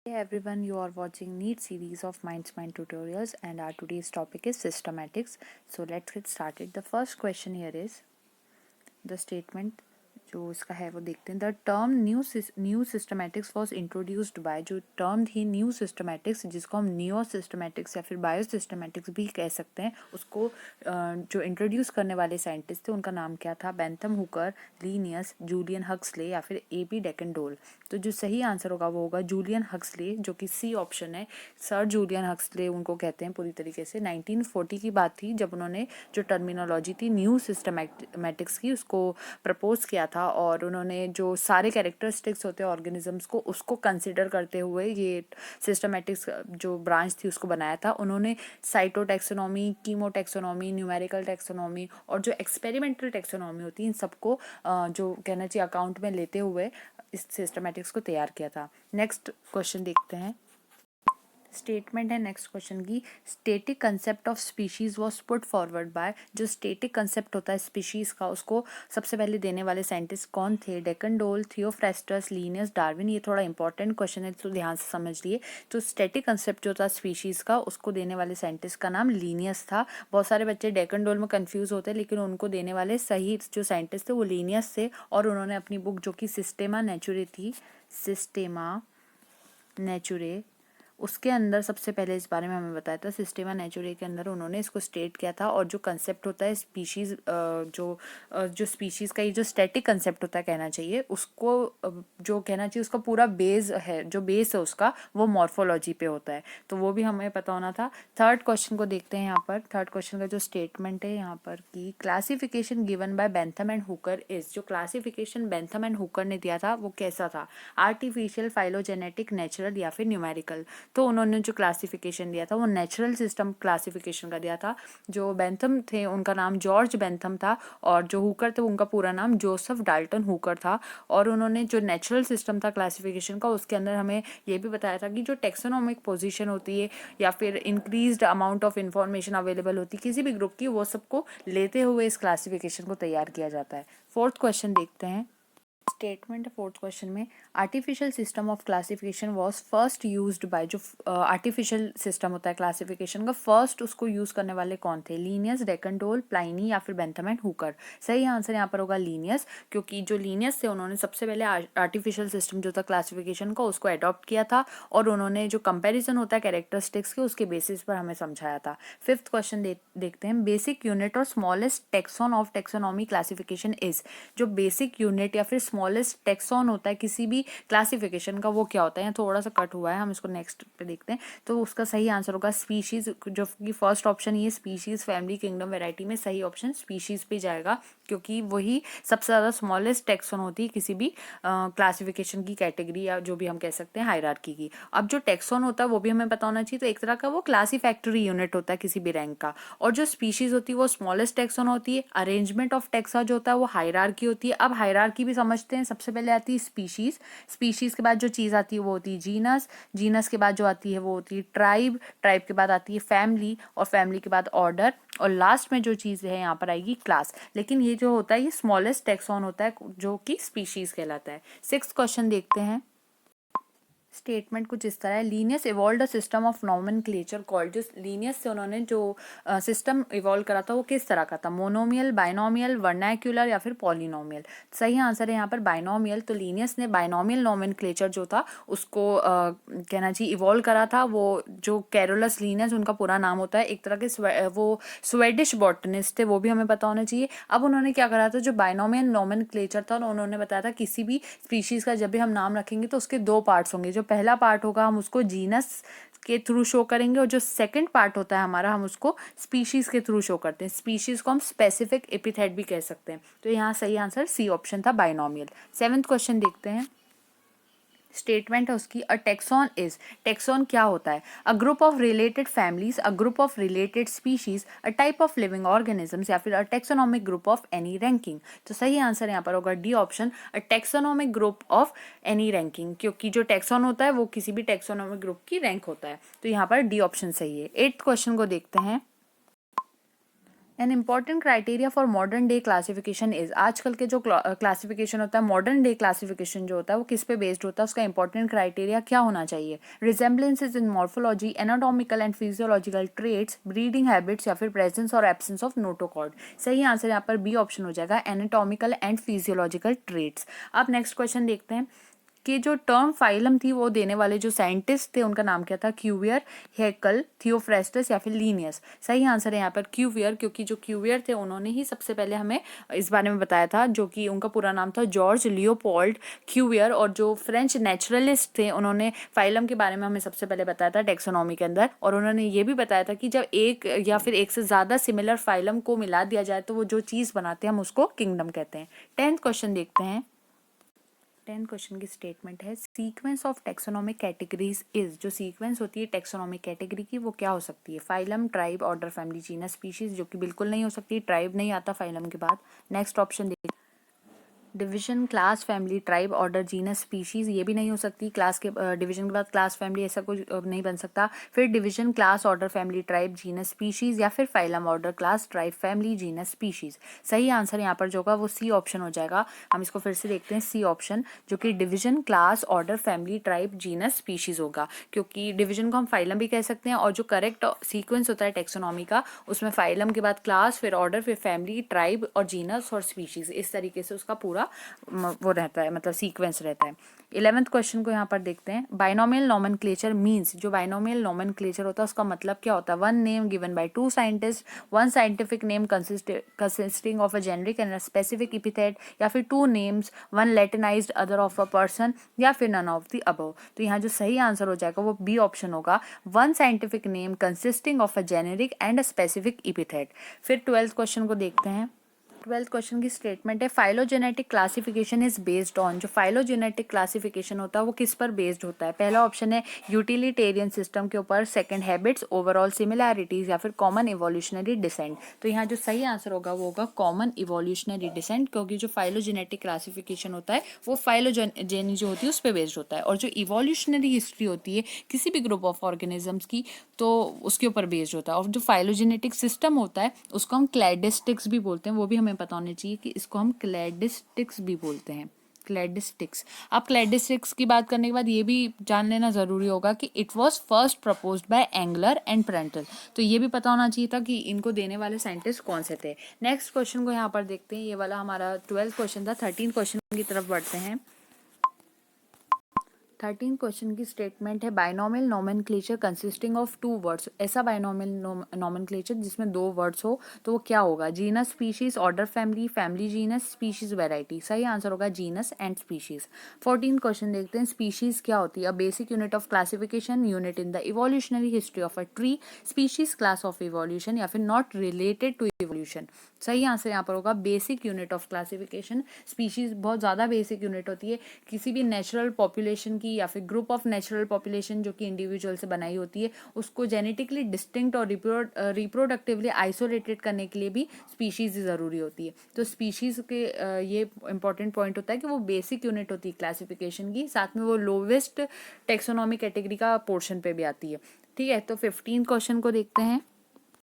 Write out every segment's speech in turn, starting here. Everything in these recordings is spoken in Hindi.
Hey everyone, you are watching NEET series of Mindsmine tutorials and our today's topic is systematics. So let's get started. The first question here is the statement जो इसका है वो देखते हैं. The term new systematics was introduced by, जो टर्म थी न्यू सिस्टमैटिक्स जिसको हम नियो सिस्टमैटिक्स या फिर बायो सिस्टमैटिक्स भी कह सकते हैं, उसको जो इंट्रोड्यूस करने वाले साइंटिस्ट थे उनका नाम क्या था? Bentham Hooker, Linnaeus, Julian Huxley या फिर ए.पी. डेकेंडोल. तो जो सही आंसर होगा वो होगा जूलियन हक्सले, जो कि सी ऑप्शन है. सर जूलियन हक्सले उनको कहते हैं पूरी तरीके से. 1940 की बात थी जब उन्होंने जो टर्मिनोलॉजी थी न्यू सिस्टमैटिक्स की उसको प्रपोज किया था, और उन्होंने जो सारे कैरेक्टरिस्टिक्स होते हैं ऑर्गेनिजम्स को उसको कंसिडर करते हुए ये सिस्टमैटिक्स जो ब्रांच थी उसको बनाया था. उन्होंने साइटोटैक्सोनॉमी, कीमोटैक्सोनॉमी, न्यूमेरिकल टैक्सोनॉमी और जो एक्सपेरिमेंटल टैक्सोनॉमी होती है इन सबको जो कहना चाहिए अकाउंट में लेते हुए इस सिस्टमैटिक्स को तैयार किया था. नेक्स्ट क्वेश्चन देखते हैं. स्टेटमेंट है नेक्स्ट क्वेश्चन की. Static concept of species was put forward bye, जो स्टेटिक कंसेप्ट होता है स्पीशीज का उसको सबसे पहले देने वाले साइंटिस्ट कौन थे? डेकनडोल, थियोफ्रेस्टस, लीनियस, डार्विन. ये थोड़ा इंपॉर्टेंट क्वेश्चन है तो ध्यान से समझ लिए. तो स्टेटिक कंसेप्ट जो था स्पीशीज का उसको देने वाले साइंटिस्ट का नाम लीनियस था. बहुत सारे बच्चे डेकनडोल में कंफ्यूज होते हैं, लेकिन उनको देने वाले सही जो साइंटिस्ट थे वो लीनियस थे. और उन्होंने अपनी बुक जो कि सिस्टेमा नेचुरे थी, सिस्टेमा नेचुरे, उसके अंदर सबसे पहले इस बारे में हमें बताया था. सिस्टेमा नेचुरे के अंदर उन्होंने इसको स्टेट किया था. और जो कंसेप्ट होता है स्पीशीज जो स्पीशीज का ये जो स्टैटिक कंसेप्ट होता है कहना चाहिए उसको जो कहना चाहिए उसका पूरा बेस है, जो बेस है उसका वो मॉर्फोलॉजी पे होता है. तो वो भी हमें पता होना था. थर्ड क्वेश्चन को देखते हैं. यहाँ पर थर्ड क्वेश्चन का जो स्टेटमेंट है यहाँ पर की classification given by Bentham and Hooker is, जो क्लासिफिकेशन बेंथम एंड हुकर ने दिया था वो कैसा था? आर्टिफिशियल, फाइलोजेनेटिक, नेचुरल या फिर न्यूमेरिकल. तो उन्होंने जो क्लासिफिकेशन दिया था वो नेचुरल सिस्टम क्लासिफिकेशन का दिया था. जो बेंथम थे उनका नाम जॉर्ज बेंथम था, और जो हुकर थे उनका पूरा नाम जोसेफ डाल्टन हुकर था. और उन्होंने जो नेचुरल सिस्टम था क्लासिफिकेशन का उसके अंदर हमें ये भी बताया था कि जो टेक्सोनोमिक पोजीशन होती है या फिर increased amount of information available होती है किसी भी ग्रुप की, वो सबको लेते हुए इस क्लासिफिकेशन को तैयार किया जाता है. फोर्थ क्वेश्चन देखते हैं. स्टेटमेंट है फोर्थ क्वेश्चन में. Artificial system of classification was first used by, जो आर्टिफिशियल सिस्टम होता है क्लासिफिकेशन का फर्स्ट उसको यूज करने वाले कौन थे? लीनियस, डेकनडोल, प्लाइनी या फिर बेंथम एंड हुकर. सही आंसर यहाँ पर होगा लीनियस, क्योंकि जो लीनियस थे उन्होंने सबसे पहले आर्टिफिशियल सिस्टम जो था क्लासिफिकेशन का उसको अडॉप्ट किया था, और उन्होंने जो कंपेरिजन होता है कैरेक्टरिस्टिक्स के उसके बेसिस पर हमें समझाया था. फिफ्थ क्वेश्चन देखते हैं. बेसिक यूनिट और smallest tax on of taxonomy classification is, जो बेसिक यूनिट या फिर स्मॉलेस्ट टेक्सॉन होता है किसी भी क्लासिफिकेशन का वो क्या होता है? थोड़ा सा कट हुआ है, हम इसको नेक्स्ट पे देखते हैं. तो उसका सही आंसर होगा स्पीशीज, जो कि फर्स्ट ऑप्शन ये स्पीशीज, फैमिली, किंगडम, वैरायटी में सही ऑप्शन स्पीशीज पे जाएगा, क्योंकि वही सबसे ज़्यादा स्मॉलेस्ट टेक्सॉन होती है किसी भी क्लासिफिकेशन की कैटेगरी या जो भी हम कह सकते हैं हायरार्की की. अब जो टेक्सॉन होता है वो भी हमें पता होना चाहिए. तो एक तरह का वो क्लासिफैक्टरी यूनिट होता है किसी भी रैंक का. और जो स्पीशीज होती है वो स्मॉलेस्ट टेक्सॉन होती है. अरेंजमेंट ऑफ टेक्सा जो होता है वो हायरार्की होती है. अब हायरार्की भी समझते हैं. सबसे पहले आती है स्पीशीज, स्पीशीज के बाद जो चीज़ आती है वो होती है जीनस, जीनस के बाद जो आती है वो होती है ट्राइब, ट्राइब के बाद आती है फैमिली, और फैमिली के बाद ऑर्डर, और लास्ट में जो चीज़ है यहाँ पर आएगी क्लास. लेकिन ये जो होता है ये स्मॉलेस्ट टेक्सॉन होता है जो कि स्पीशीज कहलाता है. सिक्स्थ क्वेश्चन देखते हैं. स्टेटमेंट कुछ इस तरह है. Linnaeus evolve a system of nomenclature called, जो लीनियस से उन्होंने जो सिस्टम इवॉल्व करा था वो किस तरह का था? मोनोमियल, बाइनोमियल, वर्नैक्युलर या फिर पॉलिनोमियल. सही आंसर है यहाँ पर बाइनोमियल. तो लीनियस ने बाइनोमियल नॉमेनक्लेचर जो था उसको कहना चाहिए इवॉल्व करा था. वो जो कैरोलस लीनियस उनका पूरा नाम होता है, एक तरह के वो स्वेडिश बॉटनिस्ट थे, वो भी हमें पता होना चाहिए. अब उन्होंने क्या करा था, जो बाइनोमियल नॉमेनक्लेचर था उन्होंने बताया था किसी भी स्पीशीज का जब भी हम नाम रखेंगे तो उसके दो पार्ट्स होंगे. जो पहला पार्ट होगा हम उसको जीनस के थ्रू शो करेंगे, और जो सेकंड पार्ट होता है हमारा हम उसको स्पीशीज के थ्रू शो करते हैं. स्पीशीज को हम स्पेसिफिक एपिथेट भी कह सकते हैं. तो यहाँ सही आंसर सी ऑप्शन था बाइनोमियल. सेवेंथ क्वेश्चन देखते हैं. स्टेटमेंट है उसकी. अ टेक्सॉन इज, टेक्सॉन क्या होता है? A group of related families, a group of related species, a type of living organisms या फिर a taxonomic group of any ranking. तो सही आंसर यहाँ पर होगा D option, a taxonomic group of any ranking, क्योंकि जो टेक्सॉन होता है वो किसी भी टेक्सोनॉमिक ग्रुप की रैंक होता है. तो यहाँ पर डी ऑप्शन सही है. एट्थ क्वेश्चन को देखते हैं. An important criteria for modern day classification is, आजकल के जो क्लासिफिकेशन होता है, मॉडर्न डे क्लासिफिकेशन जो होता है वो किस पे बेस्ड होता है, उसका इंपॉर्टेंट क्राइटेरिया क्या होना चाहिए? Resemblances in morphology, anatomical and physiological traits, breeding habits या फिर प्रेजेंस और एब्सेंस ऑफ नोटोकॉर्ड। सही आंसर यहाँ पर बी ऑप्शन हो जाएगा, एनाटॉमिकल एंड फिजियोलॉजिकल ट्रेट्स। अब नेक्स्ट क्वेश्चन देखते हैं कि जो टर्म फाइलम थी वो देने वाले जो साइंटिस्ट थे उनका नाम क्या था? क्यूवियर, हेकल, थियोफ्रेस्टस या फिर लीनियस। सही आंसर है यहाँ पर क्यूवियर, क्योंकि जो क्यूवियर थे उन्होंने ही सबसे पहले हमें इस बारे में बताया था, जो कि उनका पूरा नाम था जॉर्ज लियोपोल्ड क्यूवियर। और जो फ्रेंच नेचुरलिस्ट थे उन्होंने फाइलम के बारे में हमें सबसे पहले बताया था टेक्सोनॉमी के अंदर, और उन्होंने ये भी बताया था कि जब एक या फिर एक से ज़्यादा सिमिलर फाइलम को मिला दिया जाए तो वो जो चीज़ बनाते हैं हम उसको किंगडम कहते हैं। 10th क्वेश्चन देखते हैं। 10 क्वेश्चन की स्टेटमेंट है, sequence of taxonomic categories is, जो सीक्वेंस होती है टेक्सोनॉमिक कैटेगरी की वो क्या हो सकती है? Phylum, tribe, order, family, genus, species, जो कि बिल्कुल नहीं हो सकती, ट्राइब नहीं आता फाइलम के बाद। नेक्स्ट ऑप्शन देखिए, division, class, family, tribe, order, genus, species, ये भी नहीं हो सकती, क्लास के डिवीजन के बाद क्लास, फैमिली ऐसा कुछ नहीं बन सकता। फिर division, class, order, family, tribe, genus, species, या फिर phylum, order, class, tribe, family, genus, species. सही आंसर यहाँ पर जो होगा वो सी ऑप्शन हो जाएगा। हम इसको फिर से देखते हैं, सी ऑप्शन, जो कि division, class, order, family, tribe, genus, species होगा, क्योंकि डिवीजन को हम फाइलम भी कह सकते हैं, और जो करेक्ट सीक्वेंस होता है टेक्सोनॉमी का उसमें फाइलम के बाद क्लास, फिर ऑर्डर, फिर फैमिली, ट्राइब और जीनस और स्पीशीज, इस तरीके से उसका पूरा वो रहता है, मतलब सीक्वेंस रहता है। 11th क्वेश्चन को यहाँ पर देखते हैं, बाइनोमियल नोमेनक्लेचर मीन्स, जो बाइनोमियल नोमेनक्लेचर होता है उसका मतलब क्या होता है? One name given by two scientist, one scientific name consisting of a generic and a specific epithet, या फिर two names, one latinized other of a person, या फिर नन ऑफ द अबव। तो यहाँ जो सही आंसर हो जाएगा वो बी ऑप्शन होगा, one scientific name consisting of a generic and a specific epithet. फिर 12th क्वेश्चन को देखते हैं। 12th क्वेश्चन की स्टेटमेंट है, phylogenetic classification is based on, जो फाइलोजेनेटिक क्लासिफिकेशन होता है वो किस पर बेस्ड होता है? पहला ऑप्शन है यूटिलिटेरियन सिस्टम के ऊपर, सेकंड हैबिट्स, ओवरऑल सिमिलैरिटीज, या फिर कॉमन इवोल्यूशनरी डिसेंट। तो यहाँ जो सही आंसर होगा वो होगा कॉमन इवोल्यूशनरी डिसेंट, क्योंकि जो फाइलोजेनेटिक क्लासिफिकेशन होता है वो फाइलोजेनी जो होती है उस पर बेस्ड होता है, और जो इवोल्यूशनरी हिस्ट्री होती है किसी भी ग्रुप ऑफ ऑर्गेनिजम्स की तो उसके ऊपर बेस्ड होता है। और जो फाइलोजेनेटिक सिस्टम होता है उसको हम क्लैडिस्टिक्स भी बोलते हैं, वो भी हमें पता होना चाहिए कि इसको हम क्लैडिस्टिक्स भी बोलते हैं, क्लैडिस्टिक्स। अब क्लैडिस्टिक्स की बात करने के बाद ये भी जान लेना जरूरी होगा कि it was first proposed by Engler and Prantl, तो ये भी पता होना चाहिए था कि इनको देने वाले साइंटिस्ट कौन से थे। नेक्स्ट क्वेश्चन को यहाँ पर देखते हैं, ये वाला हमारा 12th क्वेश्चन था। 13 क्वेश्चन की तरफ बढ़ते हैं। 13 क्वेश्चन की स्टेटमेंट है, binomial nomenclature consisting of two words, ऐसा बाइनोमियल नोमेनक्लेचर जिसमें दो वर्ड्स हो तो वो क्या होगा? Genus, species, order, family, family, genus, species, variety. सही आंसर होगा जीनस एंड स्पीशीज। 14 क्वेश्चन देखते हैं, स्पीशीज क्या होती है? A basic unit of classification, unit in the evolutionary history of a tree, species, class of evolution, या फिर नॉट रिलेटेड टू इवोल्यूशन। सही आंसर यहाँ पर होगा basic unit of classification. Species बहुत ज़्यादा बेसिक यूनिट होती है किसी भी नेचुरल पॉपुलेशन की, या फिर ग्रुप ऑफ नेचुरल पॉपुलेशन जो कि इंडिविजुअल से बनाई होती है, उसको जेनेटिकली डिस्टिंक्ट और रिप्रोडक्टिवली आइसोलेटेड करने के लिए भी स्पीशीज ज़रूरी होती है। तो स्पीशीज के ये इंपॉर्टेंट पॉइंट होता है कि वो बेसिक यूनिट होती है क्लासिफिकेशन की, साथ में वो लोवेस्ट टेक्सोनॉमी कैटेगरी का पोर्शन पे भी आती है। ठीक है, तो 15 क्वेश्चन को देखते हैं।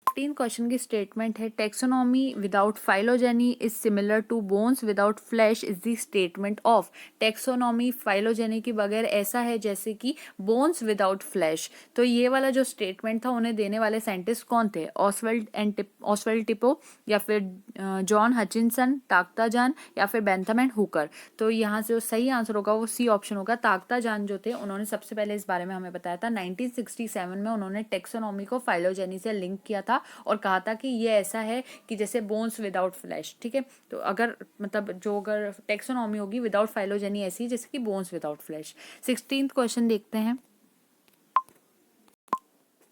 15 क्वेश्चन की स्टेटमेंट है, taxonomy without phylogeny is similar to bones without flesh is the statement of. Taxonomy phylogeny के बगैर ऐसा है जैसे कि बोन्स विदाउट फ्लैश। तो ये वाला जो स्टेटमेंट था उन्हें देने वाले साइंटिस्ट कौन थे? ऑसवेल्ड टिपो, या फिर जॉन हचिनसन, ताक्ता जान, या फिर बेंथम एंड हुकर। तो यहाँ से जो सही आंसर होगा वो सी ऑप्शन होगा। ताक्ता जान जो थे उन्होंने सबसे पहले इस बारे में हमें बताया था 1967 में, उन्होंने टेक्सोनॉमी को फाइलोजेनी से लिंक किया था और कहा था कि ये ऐसा है कि जैसे बोन्स विदाउट फ्लैश। ठीक है, तो अगर मतलब जो अगर टेक्सोनॉमी होगी विदाउट फाइलोजेनी ऐसी जैसे कि bones without flash. 16th question देखते हैं।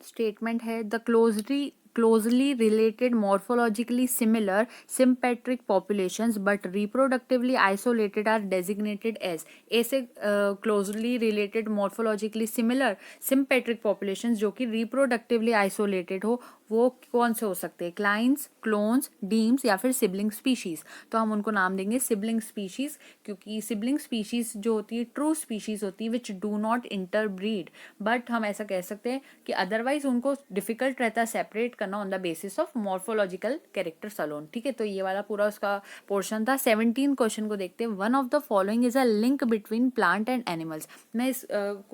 स्टेटमेंट है, the closely related morphologically similar sympatric populations but reproductively isolated are designated as। ऐसे closely related morphologically similar sympatric populations जो कि reproductively isolated हो वो कौन से हो सकते हैं, क्लाइंस, क्लोन्स, डीम्स या फिर सिबलिंग स्पीशीज। तो हम उनको नाम देंगे सिबलिंग स्पीशीज, क्योंकि सिबलिंग स्पीशीज जो होती है ट्रू स्पीशीज होती है which do not interbreed, but हम ऐसा कह सकते हैं कि अदरवाइज उनको डिफिकल्ट रहता है सेपरेट करना on the basis of morphological characters alone. ठीक है, तो ये वाला पूरा उसका पोर्शन था। 17 क्वेश्चन को देखते हैं। One of the following is a link between plant and animals. मैं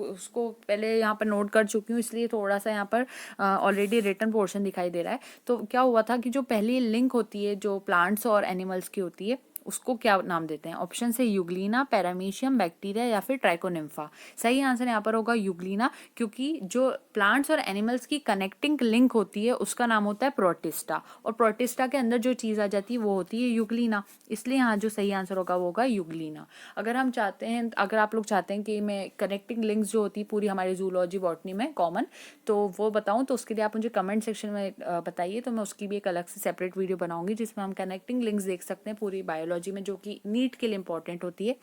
उसको पहले यहाँ पर नोट कर चुकी हूँ, इसलिए थोड़ा सा यहाँ पर ऑलरेडी रिटन पोर्शन दिखाई दे रहा है। तो क्या हुआ था कि जो पहली लिंक होती है जो प्लांट्स और एनिमल्स की होती है उसको क्या नाम देते हैं? ऑप्शन से यूग्लिना, पैरामीशियम, बैक्टीरिया या फिर ट्राइकोनिम्फा। सही आंसर यहाँ पर होगा यूग्लिना, क्योंकि जो प्लांट्स और एनिमल्स की कनेक्टिंग लिंक होती है उसका नाम होता है प्रोटिस्टा, और प्रोटिस्टा के अंदर जो चीज़ आ जाती है वो होती है यूग्लिना। इसलिए यहाँ जो सही आंसर होगा वो होगा यूग्लिना। अगर हम चाहते हैं, अगर आप लोग चाहते हैं कि मैं कनेक्टिंग लिंक्स जो होती है पूरी हमारी जूलॉजी बॉटनी में कॉमन, तो वो बताऊँ तो उसके लिए आप मुझे कमेंट सेक्शन में बताइए, तो मैं उसकी भी एक अलग से सेपरेट वीडियो बनाऊंगी जिसमें हम कनेक्टिंग लिंक्स देख सकते हैं पूरी बायोलॉजी में, जो कि नीट के लिए इंपॉर्टेंट होती है।